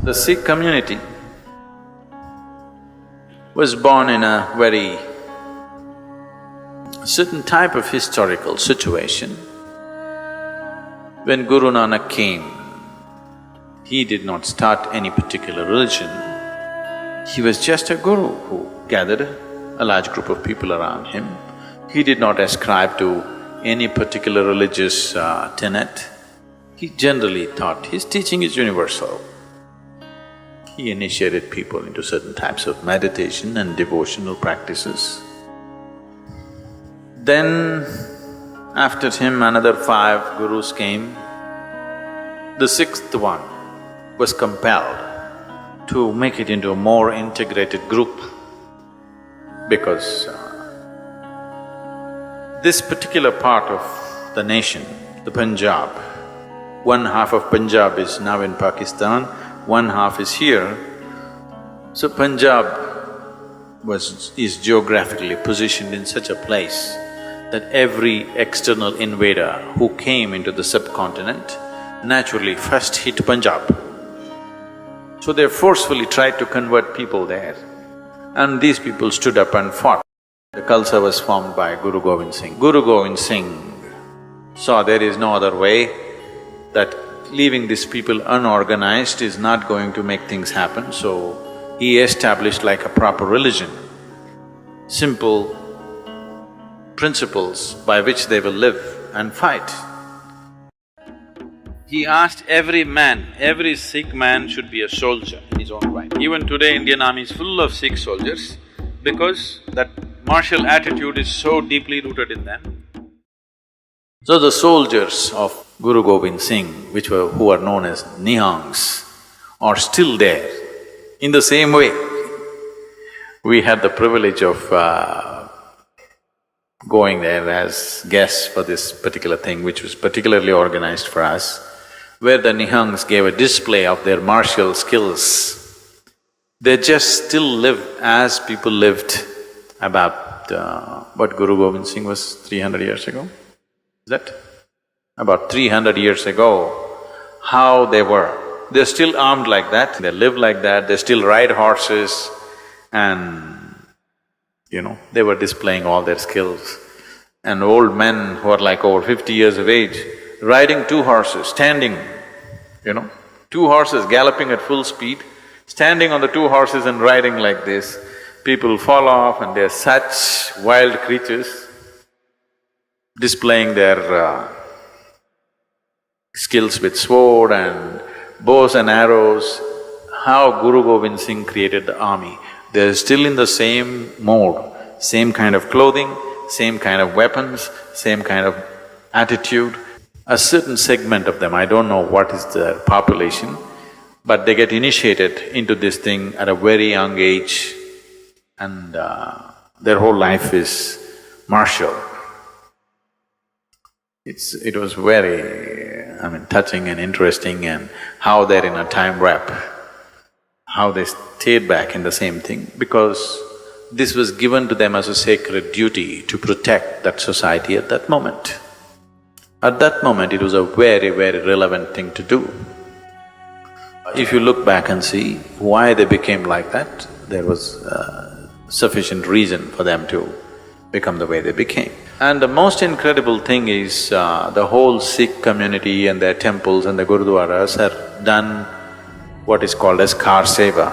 The Sikh community was born in a very certain type of historical situation. When Guru Nanak came, he did not start any particular religion. He was just a guru who gathered a large group of people around him. He did not ascribe to any particular religious tenet. He generally thought his teaching is universal. He initiated people into certain types of meditation and devotional practices. Then, after him, another 5 gurus came. The 6th one was compelled to make it into a more integrated group because this particular part of the nation, the Punjab, one half of Punjab is now in Pakistan, one half is here. So Punjab is geographically positioned in such a place that every external invader who came into the subcontinent naturally first hit Punjab. So they forcefully tried to convert people there, and these people stood up and fought. The Khalsa was formed by Guru Gobind Singh. Guru Gobind Singh saw there is no other way, that leaving these people unorganized is not going to make things happen, so he established like a proper religion, simple principles by which they will live and fight. He asked every man, every Sikh man should be a soldier in his own right. Even today, Indian army is full of Sikh soldiers because that martial attitude is so deeply rooted in them. So the soldiers of Guru Gobind Singh, who are known as Nihangs, are still there. In the same way, we had the privilege of going there as guests for this particular thing, which was particularly organized for us, where the Nihangs gave a display of their martial skills. They just still live as people lived about what Guru Gobind Singh was 300 years ago. Is that? About 300 years ago, how they were. They're still armed like that, they live like that, they still ride horses and they were displaying all their skills. And old men who are like over 50 years of age, riding 2 horses, standing, 2 horses galloping at full speed, standing on the 2 horses and riding like this. People fall off and they're such wild creatures, displaying their skills with sword and bows and arrows. How Guru Gobind Singh created the army. They're still in the same mode, same kind of clothing, same kind of weapons, same kind of attitude. A certain segment of them, I don't know what is their population, but they get initiated into this thing at a very young age and their whole life is martial. It was very, touching and interesting, and how they're in a time warp, how they stayed back in the same thing, because this was given to them as a sacred duty to protect that society at that moment. At that moment, it was a very, very relevant thing to do. If you look back and see why they became like that, there was sufficient reason for them to become the way they became. And the most incredible thing is the whole Sikh community and their temples and the gurudwaras have done what is called as seva,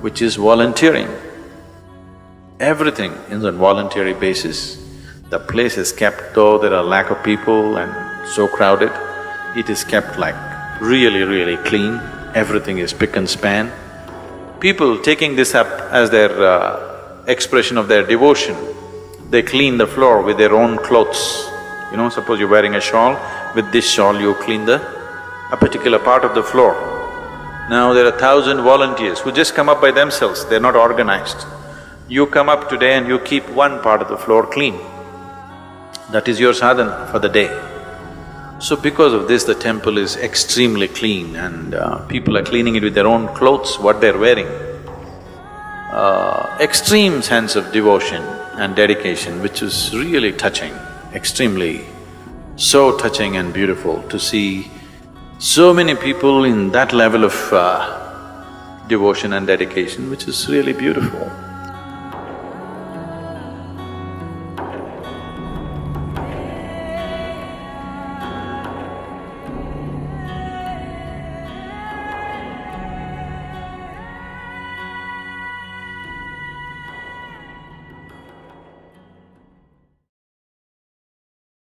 which is volunteering. Everything is on voluntary basis. The place is kept, though there are lack of people and so crowded, it is kept like really, really clean. Everything is pick and span. People taking this up as their expression of their devotion, they clean the floor with their own clothes. Suppose you're wearing a shawl, with this shawl you clean a particular part of the floor. Now there are 1,000 volunteers who just come up by themselves, they're not organized. You come up today and you keep one part of the floor clean. That is your sadhana for the day. So because of this, the temple is extremely clean and people are cleaning it with their own clothes, what they're wearing. Extreme sense of devotion and dedication, which is really touching, extremely, so touching and beautiful to see so many people in that level of devotion and dedication, which is really beautiful.